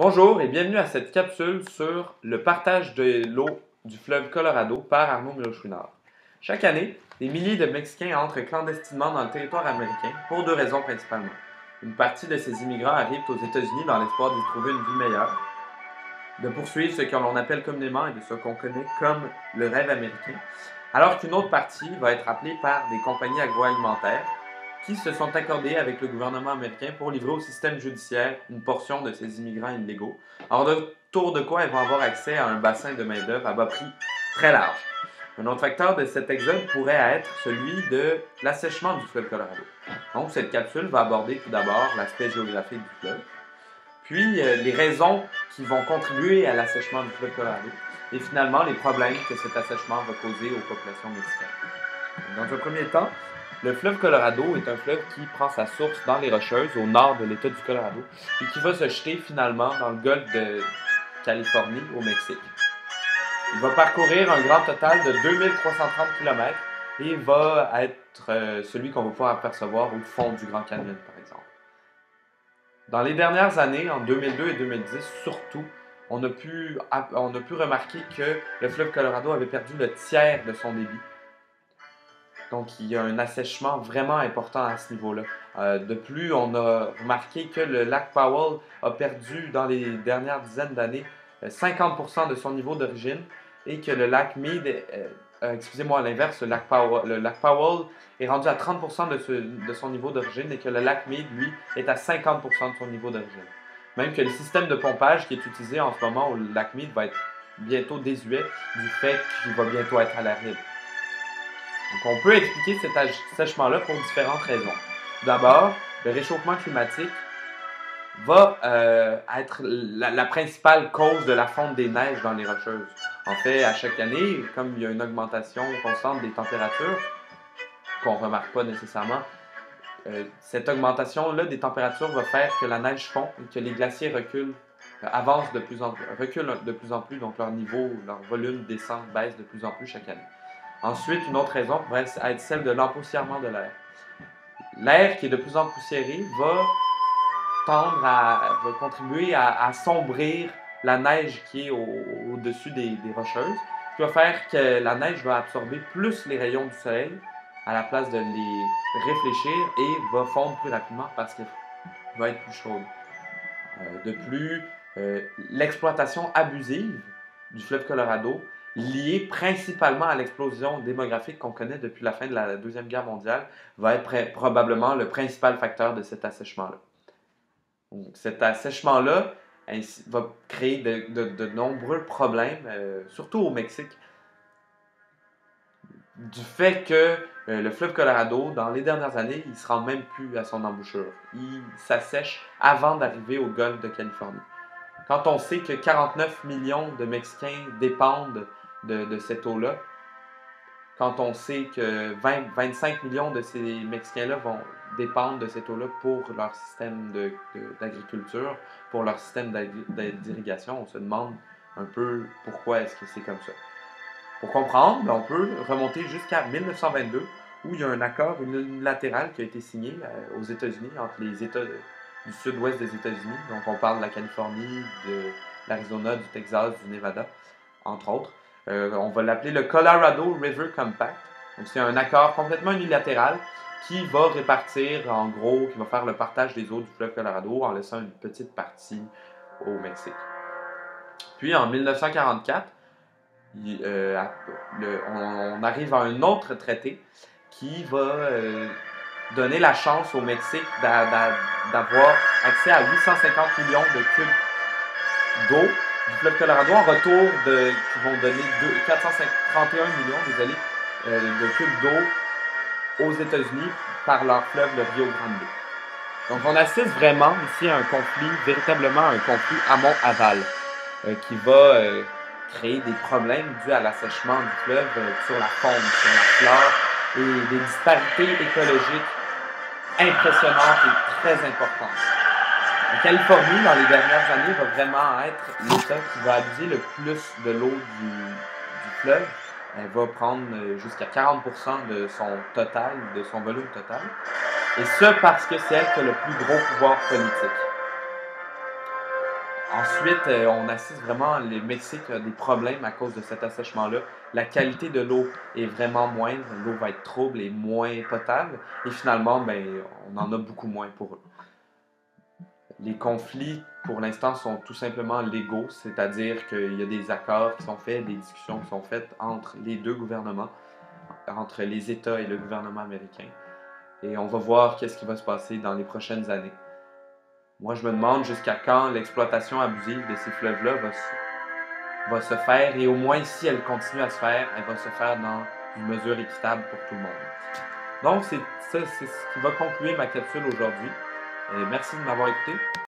Bonjour et bienvenue à cette capsule sur le partage de l'eau du fleuve Colorado par Arnaud Miloche-Chouinard. Chaque année, des milliers de Mexicains entrent clandestinement dans le territoire américain pour deux raisons principalement. Une partie de ces immigrants arrivent aux États-Unis dans l'espoir d'y trouver une vie meilleure, de poursuivre ce que l'on appelle communément et de ce qu'on connaît comme le rêve américain, alors qu'une autre partie va être appelée par des compagnies agroalimentaires qui se sont accordés avec le gouvernement américain pour livrer au système judiciaire une portion de ces immigrants illégaux, en retour de quoi ils vont avoir accès à un bassin de main-d'œuvre à bas prix très large. Un autre facteur de cet exode pourrait être celui de l'assèchement du fleuve Colorado. Donc, cette capsule va aborder tout d'abord l'aspect géographique du fleuve, puis les raisons qui vont contribuer à l'assèchement du fleuve Colorado, et finalement les problèmes que cet assèchement va causer aux populations mexicaines. Dans un premier temps, le fleuve Colorado est un fleuve qui prend sa source dans les Rocheuses, au nord de l'État du Colorado, et qui va se jeter finalement dans le golfe de Californie, au Mexique. Il va parcourir un grand total de 2330 km et va être celui qu'on va pouvoir apercevoir au fond du Grand Canyon, par exemple. Dans les dernières années, en 2002 et 2010 surtout, on a pu remarquer que le fleuve Colorado avait perdu le tiers de son débit. Donc, il y a un assèchement vraiment important à ce niveau-là. De plus, on a remarqué que le lac Powell a perdu dans les dernières dizaines d'années 50% de son niveau d'origine et que le lac Mead, excusez-moi, à l'inverse, le lac Powell est rendu à 30% de son niveau d'origine et que le lac Mead, lui, est à 50% de son niveau d'origine. Même que le système de pompage qui est utilisé en ce moment au lac Mead va être bientôt désuet du fait qu'il va bientôt être à l'aride. Donc, on peut expliquer cet assèchement-là pour différentes raisons. D'abord, le réchauffement climatique va être la principale cause de la fonte des neiges dans les Rocheuses. En fait, à chaque année, comme il y a une augmentation constante des températures, qu'on ne remarque pas nécessairement, cette augmentation-là des températures va faire que la neige fond et que les glaciers reculent de plus en plus, donc leur niveau, leur volume descend, baisse de plus en plus chaque année. Ensuite, une autre raison pourrait être celle de l'empoussièrement de l'air. L'air qui est de plus en plus poussiéré va contribuer à assombrir la neige qui est au-dessus des Rocheuses, ce qui va faire que la neige va absorber plus les rayons du soleil à la place de les réfléchir et va fondre plus rapidement parce qu'elle va être plus chaude. De plus, l'exploitation abusive du fleuve Colorado, liée principalement à l'explosion démographique qu'on connaît depuis la fin de la Deuxième Guerre mondiale, va être probablement le principal facteur de cet assèchement-là. Donc, cet assèchement-là va créer de nombreux problèmes, surtout au Mexique, du fait que le fleuve Colorado, dans les dernières années, il ne se rend même plus à son embouchure. Il s'assèche avant d'arriver au golfe de Californie. Quand on sait que 49 millions de Mexicains dépendent de cette eau-là, quand on sait que 25 millions de ces Mexicains-là vont dépendre de cette eau-là pour leur système d'agriculture, pour leur système d'irrigation, on se demande un peu pourquoi est-ce que c'est comme ça. Pour comprendre, on peut remonter jusqu'à 1922, où il y a un accord unilatéral qui a été signé aux États-Unis, entre les États du sud-ouest des États-Unis. Donc, on parle de la Californie, de l'Arizona, du Texas, du Nevada, entre autres. On va l'appeler le Colorado River Compact. Donc, c'est un accord complètement unilatéral qui va répartir, en gros, qui va faire le partage des eaux du fleuve Colorado en laissant une petite partie au Mexique. Puis, en 1944, on arrive à un autre traité qui va donner la chance au Mexique d'avoir accès à 850 millions de cubes d'eau du fleuve Colorado en retour qui vont donner 431 millions de cubes d'eau aux États-Unis par leur fleuve, le Rio Grande. Donc on assiste vraiment ici à un conflit, véritablement un conflit amont-aval, qui va créer des problèmes dus à l'assèchement du fleuve sur la faune, sur la flore, et des disparités écologiques impressionnantes et très importantes. La Californie, dans les dernières années, va vraiment être l'État qui va abuser le plus de l'eau du fleuve. Elle va prendre jusqu'à 40% de son total, de son volume total. Et ce, parce que c'est elle qui a le plus gros pouvoir politique. Ensuite, on assiste vraiment, le Mexique a des problèmes à cause de cet assèchement-là. La qualité de l'eau est vraiment moindre, l'eau va être trouble et moins potable, et finalement, ben, on en a beaucoup moins pour eux. Les conflits, pour l'instant, sont tout simplement légaux, c'est-à-dire qu'il y a des accords qui sont faits, des discussions qui sont faites entre les deux gouvernements, entre les États et le gouvernement américain. Et on va voir qu'est-ce qui va se passer dans les prochaines années. Moi, je me demande jusqu'à quand l'exploitation abusive de ces fleuves-là va se faire, et au moins si elle continue à se faire, elle va se faire dans une mesure équitable pour tout le monde. Donc, c'est ce qui va conclure ma capsule aujourd'hui. Et merci de m'avoir écouté.